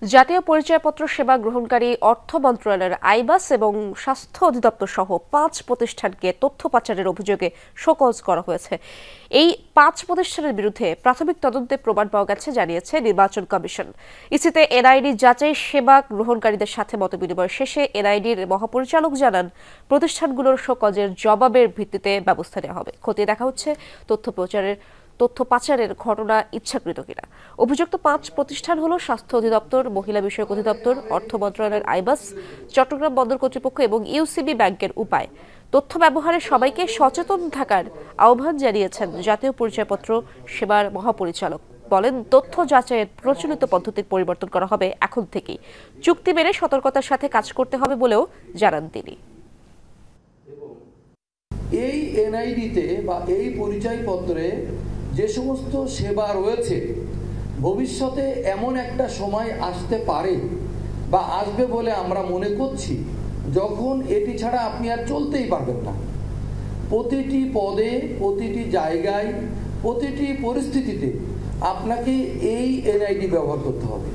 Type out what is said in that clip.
জাতীয় পরিচয়পত্র সেবা গ্রহণকারী অর্থ মন্ত্রণালয়ের আইবাস এবং স্বাস্থ্য অধিদপ্তর সহ ৫ প্রতিষ্ঠানকে তথ্য পাচারের অভিযোগে শোকজ করা হয়েছে। এই ৫ প্রতিষ্ঠানের বিরুদ্ধে প্রাথমিক তদন্তে প্রমাণ পাওয়া গেছে জানিয়েছে নির্বাচন কমিশন। ইসিতে এনআইডি যাচাই সেবা গ্রহণকারীদের সাথে মতবিনিময় শেষে এনআইডির মহাপরিচালক জানান, প্রতিষ্ঠানগুলোর শোকজের জবাবের ভিত্তিতে ব্যবস্থা নেওয়া হবে। খতিয়ে দেখা হচ্ছে তথ্য পাচারের ঘটনা ইচ্ছাকৃত কিনা। অভিযুক্ত ৫ প্রতিষ্ঠান হলো স্বাস্থ্য অধিদপ্তর, মহিলা বিষয়ক অধিদপ্তর, অর্থ মন্ত্রণালয়ের আইবাস, চট্টগ্রাম বন্দর কর্তৃপক্ষ এবং ইউসিবি ব্যাংকের উপায়। তথ্য ব্যবহারে সবাইকে সচেতন থাকার আহ্বান জানিয়েছেন জাতীয় পরিচয়পত্র সেবার মহাপরিচালক। বলেন, তথ্য যাচাইয়ের প্রচলিত পদ্ধতির পরিবর্তন করা হবে এখন থেকেই। চুক্তি মেনে সতর্কতার সাথে কাজ করতে হবে বলেও জানান তিনি। এই এনআইডিতে বা এই পরিচয়পত্রে যে সমস্ত সেবা রয়েছে, ভবিষ্যতে এমন একটা সময় আসতে পারে বা আসবে বলে আমরা মনে করছি, যখন এটি ছাড়া আপনি আর চলতেই পারবেন না। প্রতিটি পদে, প্রতিটি জায়গায়, প্রতিটি পরিস্থিতিতে আপনাকে এই এনআইডি ব্যবহার করতে হবে।